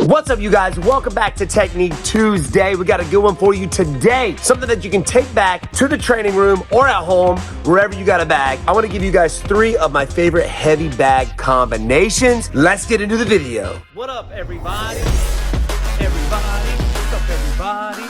What's up, you guys? Welcome back to Technique Tuesday. We got a good one for you today. Something that you can take back to the training room or at home, wherever you got a bag. I want to give you guys 3 of my favorite heavy bag combinations. Let's get into the video. What up, everybody? Everybody, what's up, everybody?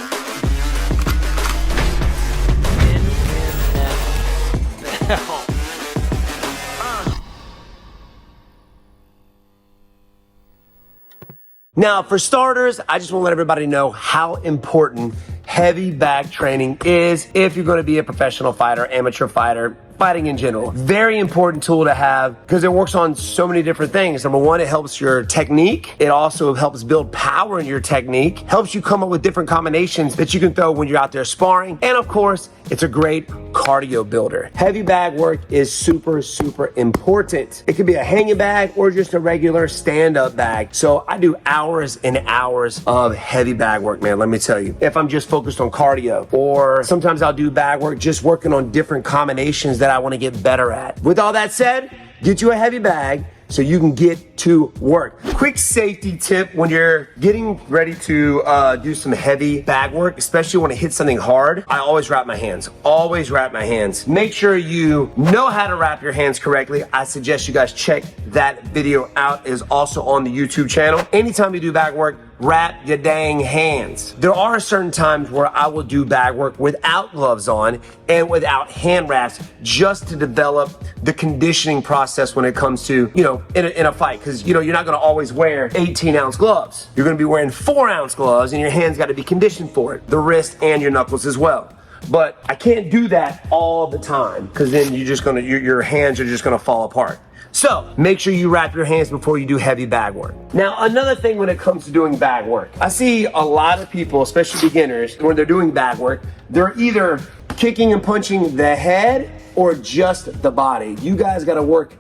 Now, for starters, I just want to let everybody know how important heavy bag training is if you're going to be a professional fighter, amateur fighter, fighting in general. Very important tool to have because it works on so many different things. Number one, it helps your technique. It also helps build power in your technique, helps you come up with different combinations that you can throw when you're out there sparring. And of course, it's a great cardio builder. Heavy bag work is super, super important. It could be a hanging bag or just a regular stand-up bag. So I do hours and hours of heavy bag work, man, let me tell you. If I'm just focused on cardio, or sometimes I'll do bag work just working on different combinations that I want to get better at. With all that said, get you a heavy bag so you can get to work. Quick safety tip when you're getting ready to do some heavy bag work, especially when it hits something hard, I always wrap my hands. Always wrap my hands. Make sure you know how to wrap your hands correctly. I suggest you guys check that video out. It is also on the YouTube channel. Anytime you do bag work, wrap your dang hands. There are certain times where I will do bag work without gloves on and without hand wraps just to develop the conditioning process when it comes to, in a fight. Because, you're not going to always wear 18-ounce gloves. You're going to be wearing 4-ounce gloves and your hands got to be conditioned for it. The wrist and your knuckles as well. But I can't do that all the time because then your hands are just going to fall apart. So make sure you wrap your hands before you do heavy bag work. Now, another thing when it comes to doing bag work, I see a lot of people, especially beginners, when they're doing bag work, they're either kicking and punching the head or just the body. You guys got to work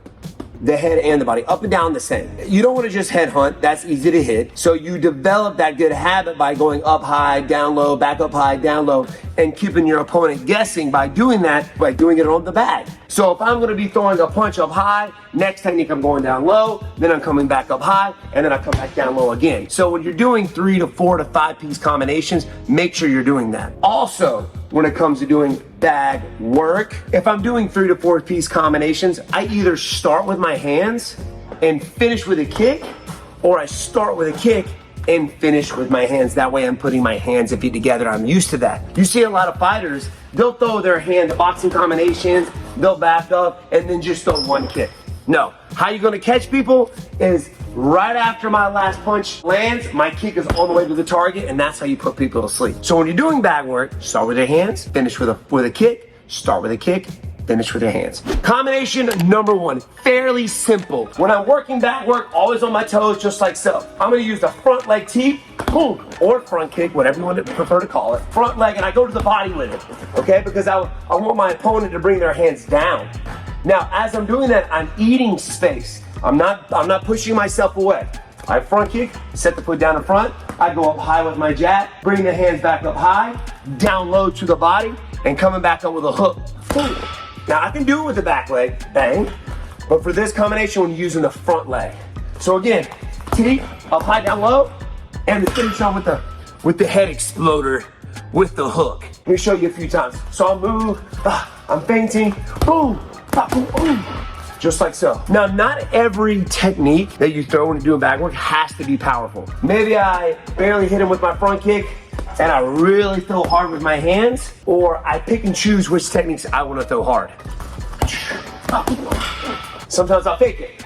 the head and the body, up and down the same. You don't want to just head hunt, that's easy to hit. So you develop that good habit by going up high, down low, back up high, down low, and keeping your opponent guessing by doing that, by doing it on the bag. So if I'm going to be throwing a punch up high, next technique I'm going down low, then I'm coming back up high, and then I come back down low again. So when you're doing 3 to 4 to 5 piece combinations, make sure you're doing that. Also, when it comes to doing bag work, if I'm doing 3 to 4 piece combinations, I either start with my hands and finish with a kick, or I start with a kick and finish with my hands. That way I'm putting my hands and feet together. I'm used to that. You see a lot of fighters, they'll throw their hand, the boxing combinations, they'll back up and then just throw one kick. No, how you're gonna catch people is right after my last punch lands, my kick is all the way to the target, and that's how you put people to sleep. So when you're doing bag work, start with your hands, finish with a kick, start with a kick, finish with your hands. Combination number 1, fairly simple. When I'm working bag work, always on my toes, just like so. I'm gonna use the front leg teep, boom, or front kick, whatever you want to prefer to call it. Front leg, and I go to the body with it, okay? Because I want my opponent to bring their hands down. Now, as I'm doing that, I'm eating space. I'm not pushing myself away. I front kick, set the foot down in front. I go up high with my jab, bring the hands back up high, down low to the body, and coming back up with a hook. Boom. Now, I can do it with the back leg, bang, but for this combination, we're using the front leg. So again, teep, up high, down low, and the finish on with the head exploder with the hook. Let me show you a few times. So I'll move, I'm feinting, boom, boom, boom. Just like so. Now, not every technique that you throw when you're doing bag work has to be powerful. Maybe I barely hit him with my front kick and I really throw hard with my hands, or I pick and choose which techniques I want to throw hard. Sometimes I'll fake it.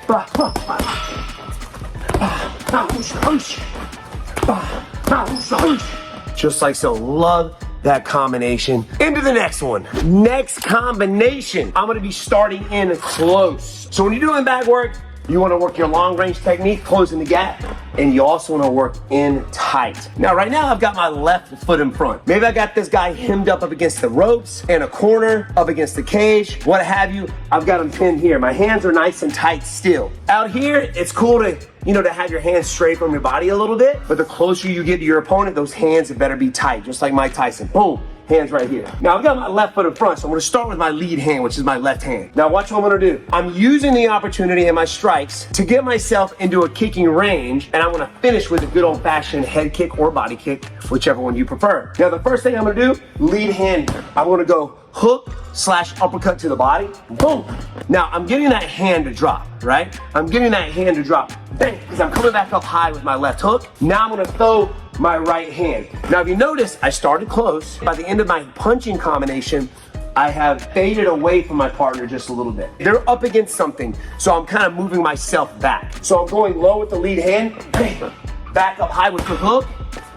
Just like so. Love that combination. Into the next one. Next combination, I'm gonna be starting in close. So when you're doing bag work, you wanna work your long range technique, closing the gap, and you also wanna work in tight. Now, right now, I've got my left foot in front. Maybe I got this guy hemmed up against the ropes, in a corner, up against the cage, what have you. I've got him pinned here. My hands are nice and tight still. Out here, it's cool to to have your hands straight from your body a little bit, but the closer you get to your opponent, those hands better be tight, just like Mike Tyson. Boom, Hands right here. Now I've got my left foot in front, so I'm gonna start with my lead hand, which is my left hand. Now watch what I'm gonna do. I'm using the opportunity in my strikes to get myself into a kicking range, and I'm gonna finish with a good old fashioned head kick or body kick, whichever one you prefer. Now the first thing I'm gonna do, lead hand. I'm gonna go hook / uppercut to the body, boom. Now I'm getting that hand to drop, right? I'm getting that hand to drop, bang, because I'm coming back up high with my left hook. Now I'm gonna throw my right hand. Now if you notice, I started close. By the end of my punching combination, I have faded away from my partner just a little bit. They're up against something, so I'm kind of moving myself back. So I'm going low with the lead hand, bang, back up high with the hook.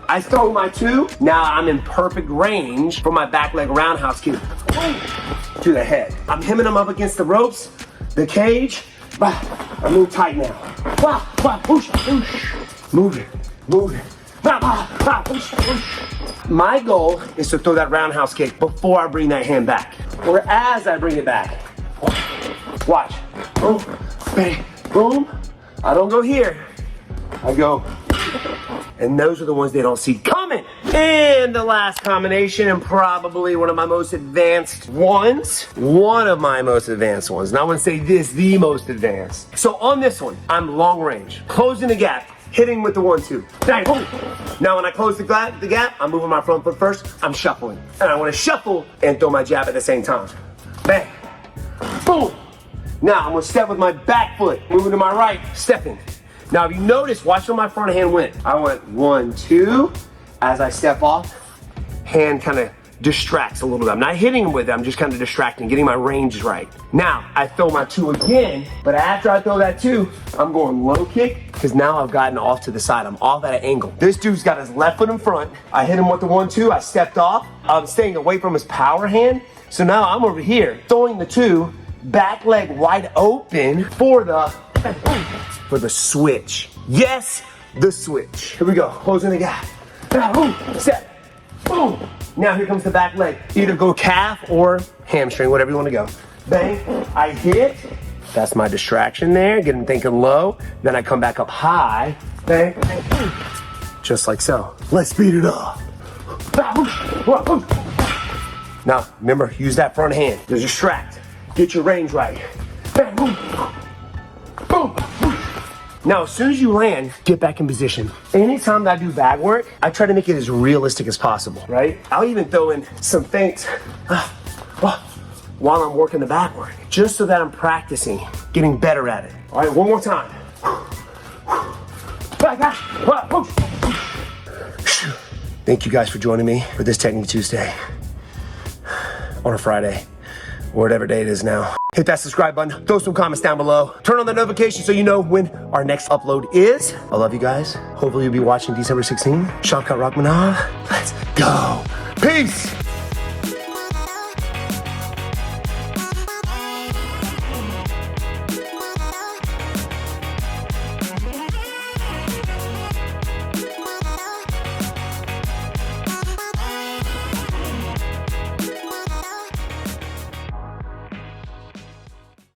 I throw my 2. Now I'm in perfect range for my back leg roundhouse kick to the head. I'm hemming them up against the ropes, the cage. I move tight now. Move it, move it. My goal is to throw that roundhouse kick before I bring that hand back, or as I bring it back. Watch. Boom, bang, boom. I don't go here. I go. And those are the ones they don't see coming. And the last combination, and probably one of my most advanced ones. One of my most advanced ones. And I want to say this, the most advanced. So on this one, I'm long range, closing the gap, hitting with the 1-2. Bang, boom. Now when I close the gap, I'm moving my front foot first, I'm shuffling. And I want to shuffle and throw my jab at the same time. Bang, boom. Now I'm gonna step with my back foot, moving to my right, stepping. Now if you notice, watch where my front hand went. I went 1, 2. As I step off, hand kind of distracts a little bit. I'm not hitting with it, I'm just kind of distracting, getting my range right. Now, I throw my 2 again, but after I throw that 2, I'm going low kick, because now I've gotten off to the side. I'm off at an angle. This dude's got his left foot in front. I hit him with the 1-2, I stepped off. I'm staying away from his power hand. So now I'm over here, throwing the 2, back leg wide open for the switch. Yes, the switch. Here we go, closing the gap. Now, boom, step, boom. Now here comes the back leg. Either go calf or hamstring, whatever you want to go. Bang, I hit. That's my distraction there, getting thinking low. Then I come back up high. Bang, bang, bang. Just like so. Let's speed it up. Now, remember, use that front hand to distract. Get your range right. Bang, boom, boom. Now, as soon as you land, get back in position. Anytime that I do bag work, I try to make it as realistic as possible, right? I'll even throw in some feints while I'm working the back work, just so that I'm practicing, getting better at it. All right, one more time. Thank you guys for joining me for this Technique Tuesday on a Friday, or whatever day it is now. Hit that subscribe button, throw some comments down below, turn on the notification so you know when our next upload is. I love you guys. Hopefully you'll be watching December 16th. Shavkat Rachmanov. Let's go. Peace.